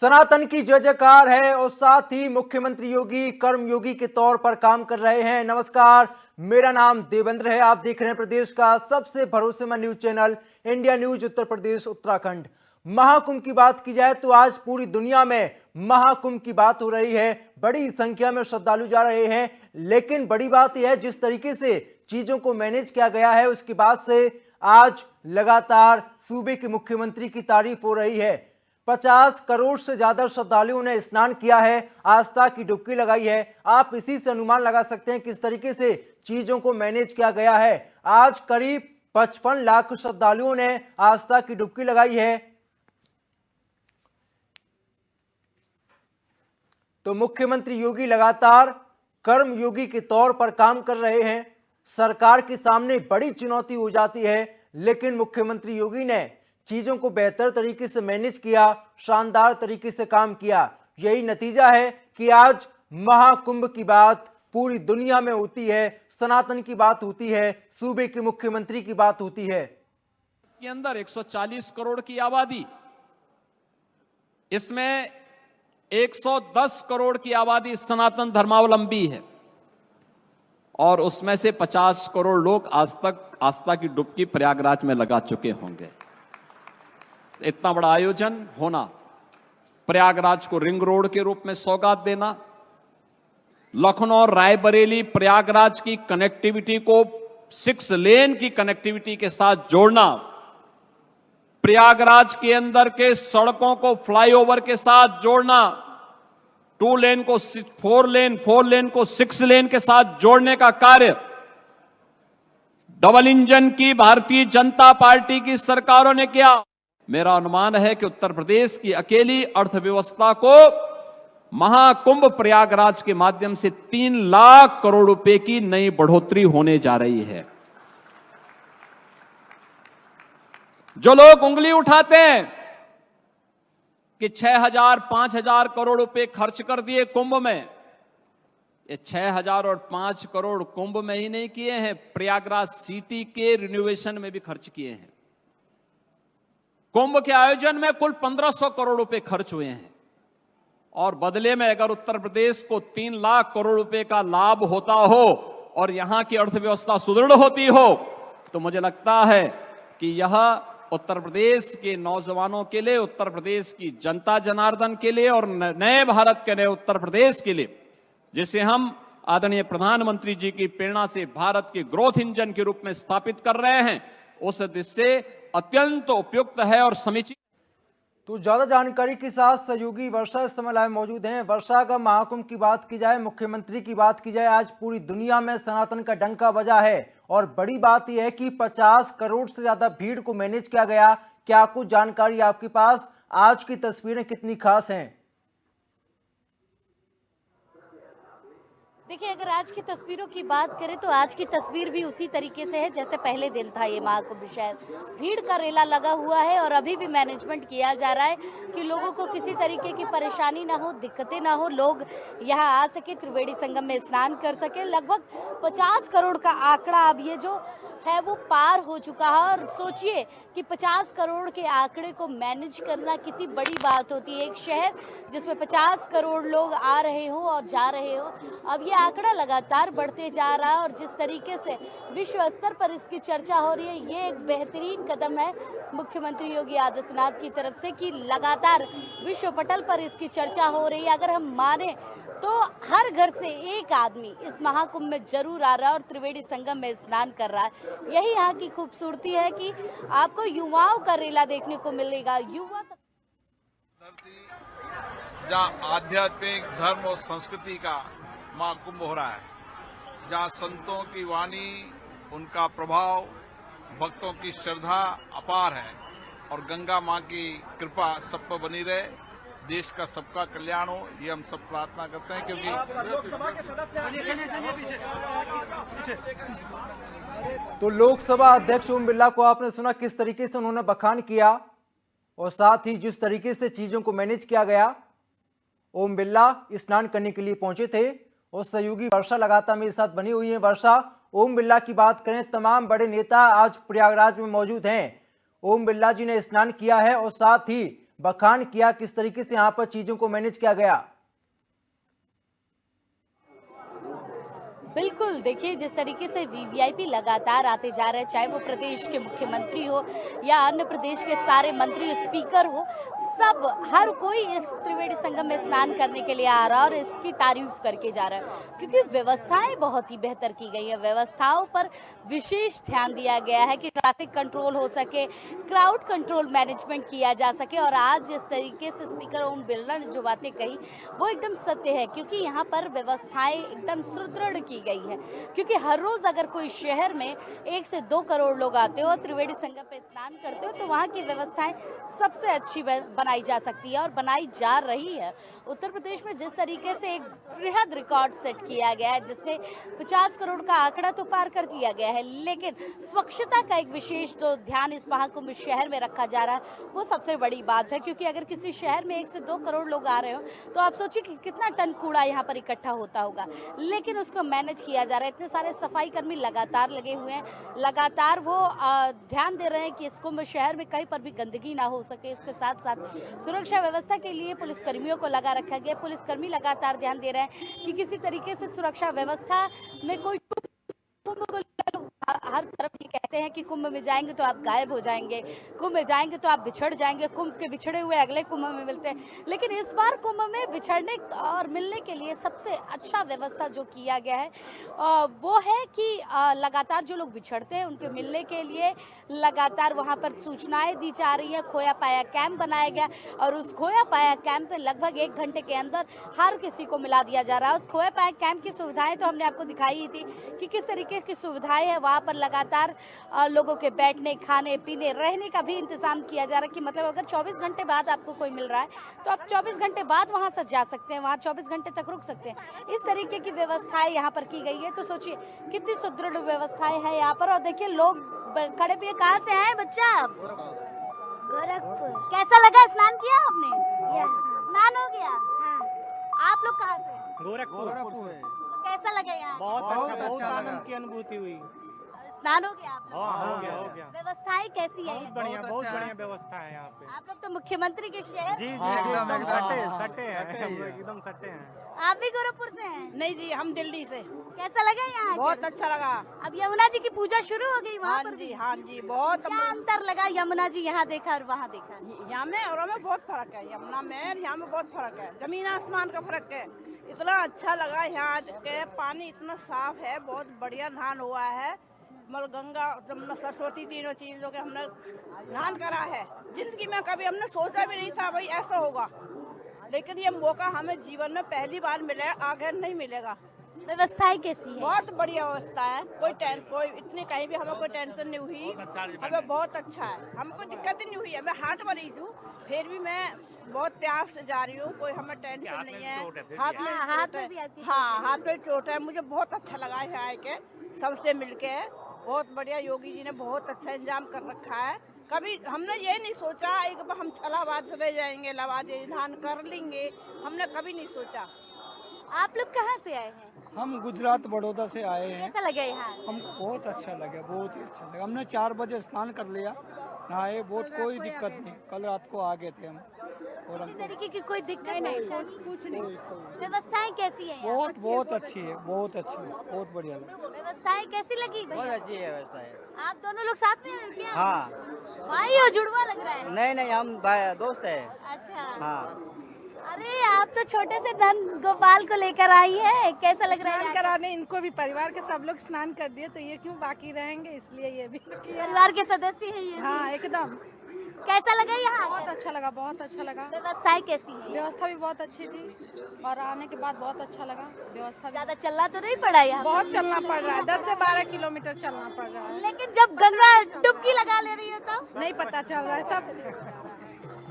सनातन की जय जयकार है और साथ ही मुख्यमंत्री योगी कर्मयोगी के तौर पर काम कर रहे हैं। नमस्कार, मेरा नाम देवेंद्र है। आप देख रहे हैं प्रदेश का सबसे भरोसेमंद news channel India news Uttar Pradesh Uttarakhand. Mahakumbh की बात की जाए तो आज पूरी दुनिया में महाकुंभ की बात हो रही है। बड़ी संख्या में श्रद्धालु जा रहे हैं, लेकिन बड़ी बात यह है जिस तरीके से चीजों को मैनेज किया गया है उसके बाद से आज लगातार सूबे के मुख्यमंत्री की तारीफ हो रही है। 50 करोड़ से ज्यादा श्रद्धालुओं ने स्नान किया है, आस्था की डुबकी लगाई है। आप इसी से अनुमान लगा सकते हैं किस तरीके से चीजों को मैनेज किया गया है। आज करीब 55 लाख श्रद्धालुओं ने आस्था की डुबकी लगाई है। तो मुख्यमंत्री योगी लगातार कर्मयोगी के तौर पर काम कर रहे हैं। सरकार के सामने बड़ी चुनौती हो जाती है, लेकिन मुख्यमंत्री योगी ने चीजों को बेहतर तरीके से मैनेज किया, शानदार तरीके से काम किया। यही नतीजा है कि आज महाकुंभ की बात पूरी दुनिया में होती है, सनातन की बात होती है, सूबे के मुख्यमंत्री की बात होती है। के अंदर 140 करोड़ की आबादी, इसमें 110 करोड़ की आबादी सनातन धर्मावलंबी है और उसमें से 50 करोड़ लोग आज तक आस्था की डुबकी प्रयागराज में लगा चुके होंगे। इतना बड़ा आयोजन होना, प्रयागराज को रिंग रोड के रूप में सौगात देना, लखनऊ रायबरेली प्रयागराज की कनेक्टिविटी को 6 लेन की कनेक्टिविटी के साथ जोड़ना, प्रयागराज के अंदर के सड़कों को फ्लाईओवर के साथ जोड़ना, 2 लेन को 4 लेन, 4 लेन को 6 लेन के साथ जोड़ने का कार्य डबल इंजन की भारतीय जनता पार्टी की सरकारों ने किया। मेरा अनुमान है कि उत्तर प्रदेश की अकेली अर्थव्यवस्था को महाकुंभ प्रयागराज के माध्यम से 3 लाख करोड़ रुपए की नई बढ़ोतरी होने जा रही है। जो लोग उंगली उठाते हैं कि 6,000 5,000 करोड़ रुपए खर्च कर दिए कुंभ में, ये 6,000 और 5 करोड़ कुंभ में ही नहीं किए हैं, प्रयागराज सिटी के रिनोवेशन में भी खर्च किए हैं। कुंभ के आयोजन में कुल 1500 करोड़ रुपए खर्च हुए हैं और बदले में अगर उत्तर प्रदेश को 3 लाख करोड़ रुपए का लाभ होता हो और यहां की अर्थव्यवस्था सुदृढ़ होती हो, तो मुझे लगता है कि यह उत्तर प्रदेश के नौजवानों के लिए, उत्तर प्रदेश की जनता जनार्दन के लिए और नए भारत के नए उत्तर प्रदेश के लिए, जिसे हम आदरणीय प्रधानमंत्री जी की प्रेरणा से भारत के ग्रोथ इंजन के रूप में स्थापित कर रहे हैं, उस दृष्टि से अत्यंत उपयुक्त है और समीचीन। तो ज्यादा जानकारी के साथ सहयोगी वर्षा इस समय लाइव मौजूद हैं। वर्षा, का महाकुंभ की बात की जाए, मुख्यमंत्री की बात की जाए, आज पूरी दुनिया में सनातन का डंका बजा है और बड़ी बात यह है कि 50 करोड़ से ज्यादा भीड़ को मैनेज किया गया। क्या कुछ जानकारी आपके पास? आज की तस्वीरें कितनी खास हैं? देखिए, अगर आज की तस्वीरों की बात करें तो आज की तस्वीर भी उसी तरीके से है जैसे पहले दिन था। ये महाकुंभ शहर भीड़ का रेला लगा हुआ है और अभी भी मैनेजमेंट किया जा रहा है कि लोगों को किसी तरीके की परेशानी ना हो, दिक्कतें ना हो, लोग यहाँ आ सके, त्रिवेणी संगम में स्नान कर सके। लगभग 50 करोड़ का आंकड़ा अब ये जो है वो पार हो चुका है और सोचिए कि 50 करोड़ के आंकड़े को मैनेज करना कितनी बड़ी बात होती है। एक शहर जिसमें 50 करोड़ लोग आ रहे हो और जा रहे हो, अब ये आंकड़ा लगातार बढ़ते जा रहा है और जिस तरीके से विश्व स्तर पर इसकी चर्चा हो रही है, ये एक बेहतरीन कदम है मुख्यमंत्री योगी आदित्यनाथ की तरफ से कि लगातार विश्व पटल पर इसकी चर्चा हो रही है। अगर हम माने तो हर घर से एक आदमी इस महाकुंभ में जरूर आ रहा है और त्रिवेणी संगम में स्नान कर रहा है। यही यहाँ की खूबसूरती है कि आपको युवाओं का रेला देखने को मिलेगा। युवा जहाँ आध्यात्मिक धर्म और संस्कृति का महाकुंभ हो रहा है, जहाँ संतों की वाणी, उनका प्रभाव, भक्तों की श्रद्धा अपार है और गंगा माँ की कृपा सब पर बनी रहे, देश का सबका कल्याण हो, ये हम सब प्रार्थना करते हैं। क्योंकि लोकसभा के सदस्य तो लोकसभा अध्यक्ष ओम बिरला को आपने सुना किस तरीके से उन्होंने बखान किया और साथ ही जिस तरीके से चीजों को मैनेज किया गया। ओम बिरला स्नान करने के लिए पहुंचे थे और सहयोगी वर्षा लगातार मेरे साथ बनी हुई है। वर्षा, ओम बिरला की बात करें, तमाम बड़े नेता आज प्रयागराज में मौजूद हैं। ओम बिरला जी ने स्नान किया है और साथ ही बखान किया, किस तरीके से यहाँ पर चीजों को मैनेज किया गया। बिल्कुल, देखिए जिस तरीके से वीवीआईपी लगातार आते जा रहे हैं, चाहे वो प्रदेश के मुख्यमंत्री हो या अन्य प्रदेश के सारे मंत्री स्पीकर हो, सब हर कोई इस त्रिवेणी संगम में स्नान करने के लिए आ रहा है और इसकी तारीफ करके जा रहा है, क्योंकि व्यवस्थाएं बहुत ही बेहतर की गई है। व्यवस्थाओं पर विशेष ध्यान दिया गया है कि ट्रैफिक कंट्रोल हो सके, क्राउड कंट्रोल मैनेजमेंट किया जा सके। और आज जिस तरीके से स्पीकर ओम बिरला ने जो बातें कही वो एकदम सत्य है, क्योंकि यहाँ पर व्यवस्थाएं एकदम सुदृढ़ की गई है। क्योंकि हर रोज अगर कोई शहर में 1 से 2 करोड़ लोग आते हो और त्रिवेणी संगम पे स्नान करते हो, तो वहाँ की व्यवस्थाएं सबसे अच्छी बनाई जा सकती है और बनाई जा रही है। उत्तर प्रदेश में जिस तरीके से एक वृहद रिकॉर्ड सेट किया गया है, जिसमें 50 करोड़ का आंकड़ा तो पार कर दिया गया है, लेकिन स्वच्छता का एक विशेष जो ध्यान इस महाकुंभ शहर में रखा जा रहा है वो सबसे बड़ी बात है। क्योंकि अगर किसी शहर में 1 से 2 करोड़ लोग आ रहे हो तो आप सोचिए कि कितना टन कूड़ा यहाँ पर इकट्ठा होता होगा, लेकिन उसको मैनेज किया जा रहा है। इतने सारे सफाई कर्मी लगातार लगे हुए हैं, लगातार वो ध्यान दे रहे हैं कि इस कुंभ शहर में कहीं पर भी गंदगी ना हो सके। इसके साथ साथ सुरक्षा व्यवस्था के लिए पुलिस कर्मियों को लगा रखा गया। पुलिसकर्मी लगातार ध्यान दे रहे हैं कि किसी तरीके से सुरक्षा व्यवस्था में कोई कुंभ को हर तरफ ये कहते हैं कि कुंभ में जाएंगे तो आप गायब हो जाएंगे, कुंभ में जाएंगे तो आप बिछड़ जाएंगे, कुंभ के बिछड़े हुए अगले कुंभ में मिलते हैं। लेकिन इस बार कुंभ में बिछड़ने और मिलने के लिए सबसे अच्छा व्यवस्था जो किया गया है वो है कि लगातार जो लोग बिछड़ते हैं उनके मिलने के लिए लगातार वहां पर सूचनाएं दी जा रही है। खोया पाया कैंप बनाया गया और उस खोया पाया कैंप में लगभग 1 घंटे के अंदर हर किसी को मिला दिया जा रहा है। उस खोया पाया कैंप की सुविधाएं तो हमने आपको दिखाई ही थी कि किस तरीके की सुविधाएं है। वहाँ पर लगातार लोगों के बैठने, खाने पीने, रहने का भी इंतजाम किया जा रहा है कि मतलब अगर 24 घंटे बाद आपको कोई मिल रहा है तो आप 24 घंटे बाद वहाँ से जा सकते हैं, वहाँ 24 घंटे तक रुक सकते हैं। इस तरीके की व्यवस्थाएं यहाँ पर की गई है। तो सोचिए कितनी सुदृढ़ व्यवस्थाएं हैं यहाँ पर। और देखिए लोग खड़े पे कहाँ से आए बच्चा? गोरखपुर। कैसा लगा? स्नान किया आपने? स्नान हो गया? आप लोग कहाँ से? गोरखपुर। तो कैसा लगा यहाँ? बहुत अच्छा, बहुत आनंद की अनुभूति हुई। स्नान हो गया आप लोग? हो गया। व्यवस्थाएं कैसी है? बहुत बढ़िया व्यवस्था है यहाँ पे। आप लोग तो मुख्यमंत्री के शहर। जी एकदम सट्टे हैं, एकदम सट्टे हैं। आप भी गोरखपुर से हैं? नहीं जी, हम दिल्ली से। कैसा लगा यहाँ? बहुत अच्छा लगा। अब यमुना जी की पूजा शुरू हो गई वहाँ पर भी? हाँ जी, बहुत। क्या अंतर लगा यमुना जी यहाँ देखा और वहाँ देखा? यहाँ में और हमें बहुत फर्क है। यमुना में और यहाँ में बहुत फर्क है, जमीन आसमान का फर्क है। इतना अच्छा लगा यहाँ के, पानी इतना साफ है, बहुत बढ़िया नहान हुआ है। मतलब गंगा, जमुना, सरस्वती, तीनों चीजों के हमने नहान करा है। जिंदगी में कभी हमने सोचा भी नहीं था भाई ऐसा होगा, लेकिन ये मौका हमें जीवन में पहली बार मिला है, आगे नहीं मिलेगा। व्यवस्थाएं कैसी है? बहुत बढ़िया व्यवस्था है। कोई इतनी कहीं भी हमें कोई टेंशन नहीं हुई। हमें बहुत अच्छा है, हमें कोई दिक्कत ही नहीं हुई है। मैं हार्ट मरीज हूँ, फिर भी मैं बहुत प्यार से जा रही हूँ, कोई हमें टेंशन नहीं है। हाथ में चोट है। मुझे बहुत अच्छा लगा है आके सबसे मिलके। बहुत बढ़िया, योगी जी ने बहुत अच्छा इंतजाम कर रखा है। कभी हमने ये नहीं सोचा एक बार हम इलाहाबाद चले जाएंगे, इलाहाबाद स्नान कर लेंगे, हमने कभी नहीं सोचा। आप लोग कहाँ से आए हैं? हम गुजरात बड़ौदा से आए हैं। कैसा लगा यहाँ? हमको बहुत अच्छा लगा, बहुत ही अच्छा लगा। हमने 4 बजे स्नान कर लिया, नहाए, बहुत कोई दिक्कत नहीं। कल रात को आ गए थे हम। और किसी तरीके की कोई दिक्कत नहीं? कुछ नहीं। व्यवस्थाएं कैसी है? बहुत अच्छी है, बहुत अच्छी है, बहुत बढ़िया लगा। व्यवस्थाएं कैसी लगी? बहुत अच्छी है व्यवस्था। आप दोनों लोग साथ में हैं क्या? हाँ। भाई हो, जुड़वा लग रहा है। नहीं हम दोस्त है। अच्छा। हाँ। अरे आप तो छोटे से नंद गोपाल को लेकर आई है, कैसा लग रहा है? स्नान कराने इनको भी, परिवार के सब लोग स्नान कर दिए तो ये क्यों बाकी रहेंगे, इसलिए ये भी परिवार के सदस्य हैं ये? हाँ एकदम। कैसा लगा यहाँ? बहुत अच्छा लगा, बहुत अच्छा लगा। व्यवस्थाएं कैसी है? व्यवस्था भी बहुत अच्छी थी और आने के बाद बहुत अच्छा लगा। व्यवस्था भी ज्यादा चलना तो नहीं पड़ा यहाँ? बहुत चलना पड़ रहा है, 10 से 12 किलोमीटर चलना पड़ रहा है। लेकिन जब गंगा डुबकी लगा ले रही है तो नहीं पता चल रहा है, सब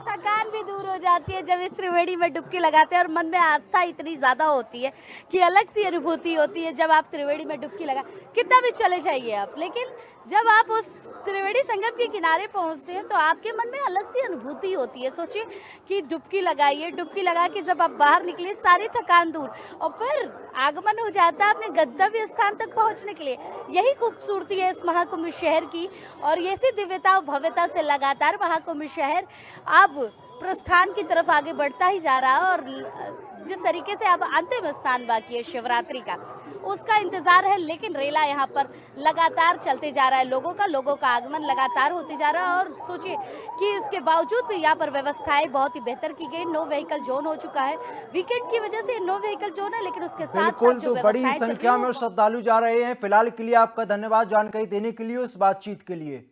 थकान भी दूर हो जाती है जब इस त्रिवेणी में डुबकी लगाते हैं। और मन में आस्था इतनी ज्यादा होती है कि अलग सी अनुभूति होती है जब आप त्रिवेणी में डुबकी लगा, कितना भी चले जाइए आप, लेकिन जब आप उस त्रिवेणी संगम के किनारे पहुंचते हैं तो आपके मन में अलग सी अनुभूति होती है। सोचिए कि डुबकी लगाइए, डुबकी लगा के जब आप बाहर निकले सारी थकान दूर, और फिर आगमन हो जाता है अपने गंतव्य स्थान तक पहुंचने के लिए। यही खूबसूरती है इस महाकुंभ शहर की। और ऐसी दिव्यता और भव्यता से लगातार महाकुंभ शहर अब प्रस्थान की तरफ आगे बढ़ता ही जा रहा है। और जिस तरीके से अब अंतिम स्नान बाकी है शिवरात्रि का, उसका इंतजार है, लेकिन रेला यहाँ पर लगातार चलते जा रहा है। लोगों का आगमन लगातार होते जा रहा है। और सोचिए कि इसके बावजूद भी यहाँ पर व्यवस्थाएं बहुत ही बेहतर की गई। नो व्हीकल जोन हो चुका है, वीकेंड की वजह से नो व्हीकल जोन है, लेकिन उसके साथ बिल्कुल, जो तो बड़ी व्यवस्थाएं चल रही संख्या हैं, में श्रद्धालु जा रहे हैं। फिलहाल के लिए आपका धन्यवाद जानकारी देने के लिए, उस बातचीत के लिए।